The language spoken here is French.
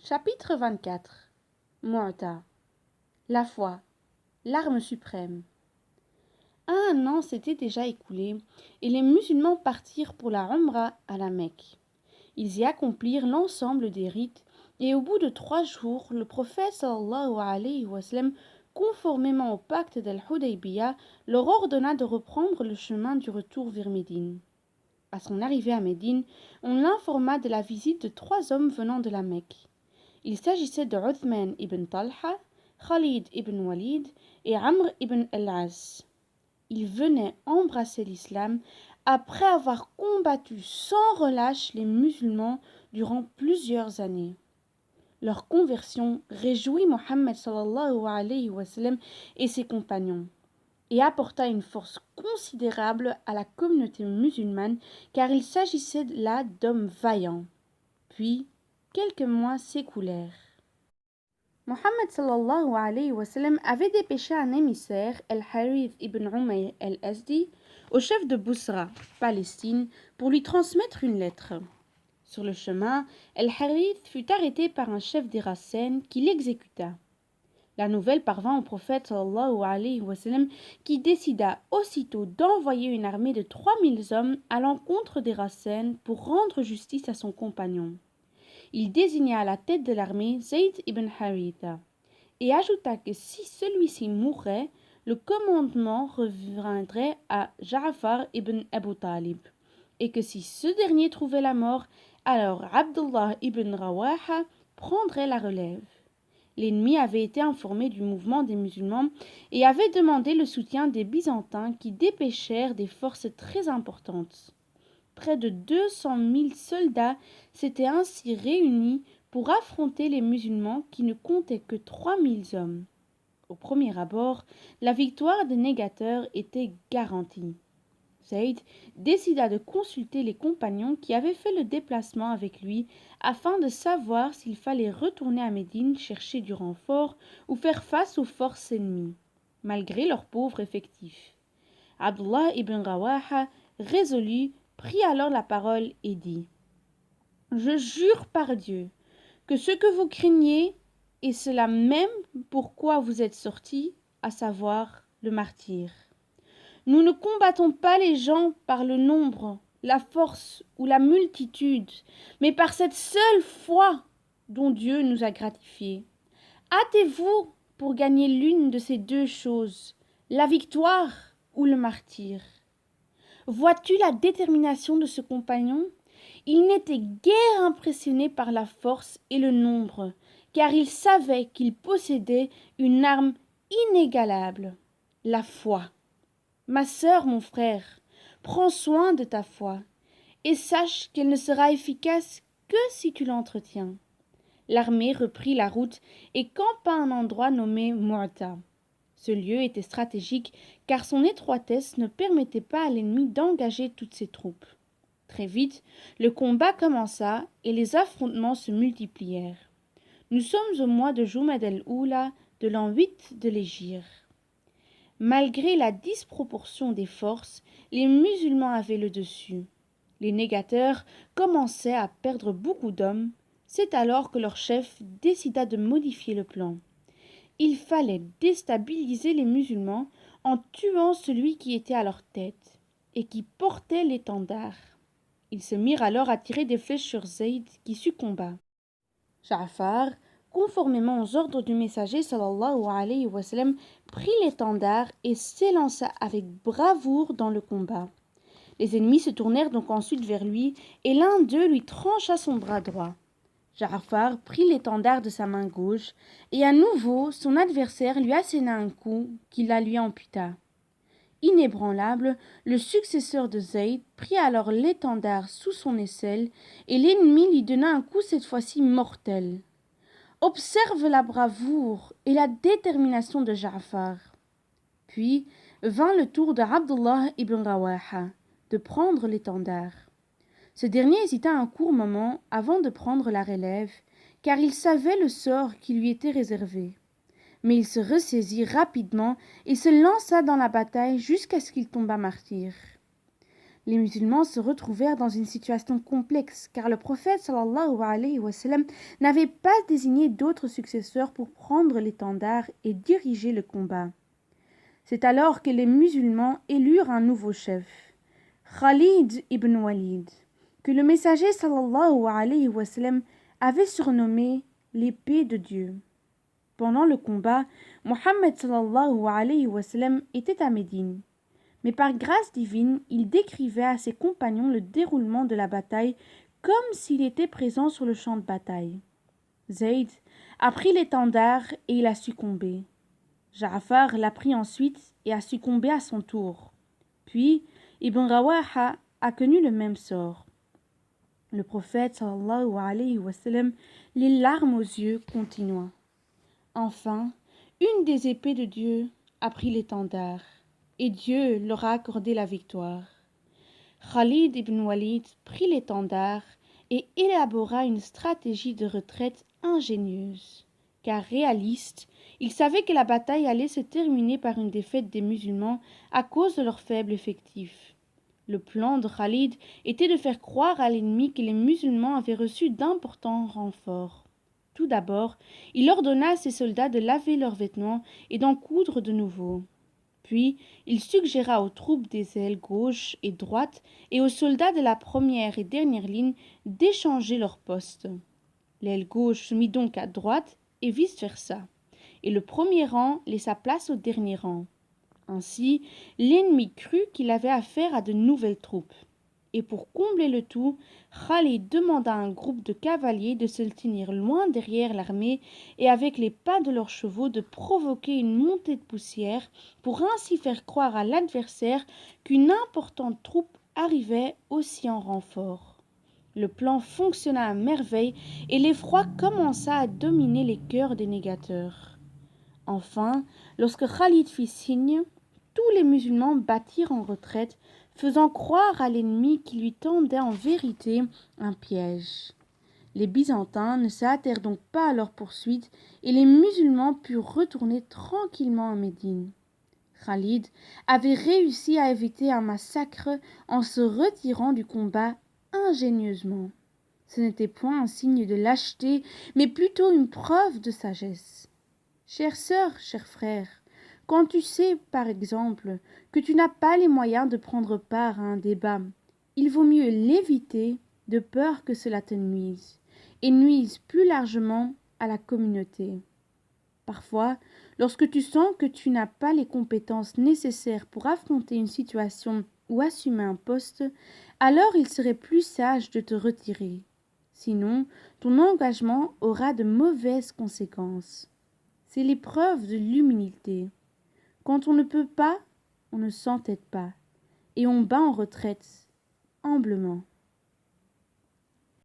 Chapitre 24. Mu'ta. La foi, l'arme suprême. Un an s'était déjà écoulé et les musulmans partirent pour la Umrah à la Mecque. Ils y accomplirent l'ensemble des rites et au bout de 3 jours, le prophète sallallahu alayhi wa sallam, conformément au pacte d'Al-Hudaybiyah, leur ordonna de reprendre le chemin du retour vers Médine. À son arrivée à Médine, on l'informa de la visite de 3 hommes venant de la Mecque. Il s'agissait de Uthman ibn Talha, Khalid ibn Walid et Amr ibn al-As. Ils venaient embrasser l'islam après avoir combattu sans relâche les musulmans durant plusieurs années. Leur conversion réjouit Mohammed sallallahu alayhi wa sallam et ses compagnons et apporta une force considérable à la communauté musulmane car il s'agissait là d'hommes vaillants. Puis, quelques mois s'écoulèrent. Mohammed sallallahu alayhi wa sallam avait dépêché un émissaire, Al-Harith ibn Umayr al-Azdi, au chef de Bousra, Palestine, pour lui transmettre une lettre. Sur le chemin, Al-Harith fut arrêté par un chef des Racènes qui l'exécuta. La nouvelle parvint au prophète sallallahu alayhi wa sallam qui décida aussitôt d'envoyer une armée de 3000 hommes à l'encontre des Racènes pour rendre justice à son compagnon. Il désigna à la tête de l'armée Zayd ibn Haritha et ajouta que si celui-ci mourait, le commandement reviendrait à Ja'far ibn Abu Talib et que si ce dernier trouvait la mort, alors Abdullah ibn Rawaha prendrait la relève. L'ennemi avait été informé du mouvement des musulmans et avait demandé le soutien des Byzantins qui dépêchèrent des forces très importantes. Près de 200 000 soldats s'étaient ainsi réunis pour affronter les musulmans qui ne comptaient que 3 000 hommes. Au premier abord, la victoire des négateurs était garantie. Zayd décida de consulter les compagnons qui avaient fait le déplacement avec lui afin de savoir s'il fallait retourner à Médine chercher du renfort ou faire face aux forces ennemies, malgré leur pauvre effectif. Abdullah ibn Rawaha, résolu, prit alors la parole et dit « Je jure par Dieu que ce que vous craignez est cela même pourquoi vous êtes sortis, à savoir le martyre. Nous ne combattons pas les gens par le nombre, la force ou la multitude, mais par cette seule foi dont Dieu nous a gratifiés. Hâtez-vous pour gagner l'une de ces 2 choses, la victoire ou le martyre. » Vois-tu la détermination de ce compagnon? Il n'était guère impressionné par la force et le nombre, car il savait qu'il possédait une arme inégalable, la foi. Ma sœur, mon frère, prends soin de ta foi, et sache qu'elle ne sera efficace que si tu l'entretiens. L'armée reprit la route et campa à un endroit nommé Mu'ta. Ce lieu était stratégique car son étroitesse ne permettait pas à l'ennemi d'engager toutes ses troupes. Très vite, le combat commença et les affrontements se multiplièrent. Nous sommes au mois de Jumad al-Oula de l'an 8 de l'Hégire. Malgré la disproportion des forces, les musulmans avaient le dessus. Les négateurs commençaient à perdre beaucoup d'hommes. C'est alors que leur chef décida de modifier le plan. Il fallait déstabiliser les musulmans en tuant celui qui était à leur tête et qui portait l'étendard. Ils se mirent alors à tirer des flèches sur Zayd qui succomba. Ja'far, conformément aux ordres du messager sallallahu alayhi wa sallam, prit l'étendard et s'élança avec bravoure dans le combat. Les ennemis se tournèrent donc ensuite vers lui et l'un d'eux lui trancha son bras droit. Ja'far prit l'étendard de sa main gauche et à nouveau son adversaire lui asséna un coup qui la lui amputa. Inébranlable, le successeur de Zayd prit alors l'étendard sous son aisselle et l'ennemi lui donna un coup cette fois-ci mortel. Observe la bravoure et la détermination de Ja'far. Puis vint le tour de Abdullah ibn Rawaha de prendre l'étendard. Ce dernier hésita un court moment avant de prendre la relève, car il savait le sort qui lui était réservé. Mais il se ressaisit rapidement et se lança dans la bataille jusqu'à ce qu'il tombât martyr. Les musulmans se retrouvèrent dans une situation complexe car le prophète sallallahu alayhi wa sallam n'avait pas désigné d'autres successeurs pour prendre l'étendard et diriger le combat. C'est alors que les musulmans élurent un nouveau chef, Khalid ibn Walid, que le messager sallallahu alayhi wa sallam avait surnommé l'épée de Dieu. Pendant le combat, Mohammed sallallahu alayhi wa sallam était à Médine. Mais par grâce divine, il décrivait à ses compagnons le déroulement de la bataille comme s'il était présent sur le champ de bataille. Zayd a pris l'étendard et il a succombé. Ja'far l'a pris ensuite et a succombé à son tour. Puis, Ibn Rawaha a connu le même sort. Le prophète sallallahu alayhi wa sallam, les larmes aux yeux, continua. Enfin, une des épées de Dieu a pris l'étendard, et Dieu leur a accordé la victoire. Khalid ibn Walid prit l'étendard et élabora une stratégie de retraite ingénieuse. Car réaliste, il savait que la bataille allait se terminer par une défaite des musulmans à cause de leur faible effectif. Le plan de Khalid était de faire croire à l'ennemi que les musulmans avaient reçu d'importants renforts. Tout d'abord, il ordonna à ses soldats de laver leurs vêtements et d'en coudre de nouveaux. Puis, il suggéra aux troupes des ailes gauche et droite et aux soldats de la première et dernière ligne d'échanger leurs postes. L'aile gauche se mit donc à droite et vice-versa, et le premier rang laissa place au dernier rang. Ainsi, l'ennemi crut qu'il avait affaire à de nouvelles troupes. Et pour combler le tout, Khalid demanda à un groupe de cavaliers de se tenir loin derrière l'armée et avec les pas de leurs chevaux de provoquer une montée de poussière pour ainsi faire croire à l'adversaire qu'une importante troupe arrivait aussi en renfort. Le plan fonctionna à merveille et l'effroi commença à dominer les cœurs des négateurs. Enfin, lorsque Khalid fit signe, tous les musulmans battirent en retraite, faisant croire à l'ennemi qui lui tendait en vérité un piège. Les Byzantins ne se hâtèrent donc pas à leur poursuite et les musulmans purent retourner tranquillement à Médine. Khalid avait réussi à éviter un massacre en se retirant du combat ingénieusement. Ce n'était point un signe de lâcheté, mais plutôt une preuve de sagesse. Chère sœur, cher frère, quand tu sais, par exemple, que tu n'as pas les moyens de prendre part à un débat, il vaut mieux l'éviter de peur que cela te nuise, et nuise plus largement à la communauté. Parfois, lorsque tu sens que tu n'as pas les compétences nécessaires pour affronter une situation ou assumer un poste, alors il serait plus sage de te retirer. Sinon, ton engagement aura de mauvaises conséquences. C'est l'épreuve de l'humilité. Quand on ne peut pas, on ne s'entête pas, et on bat en retraite, humblement.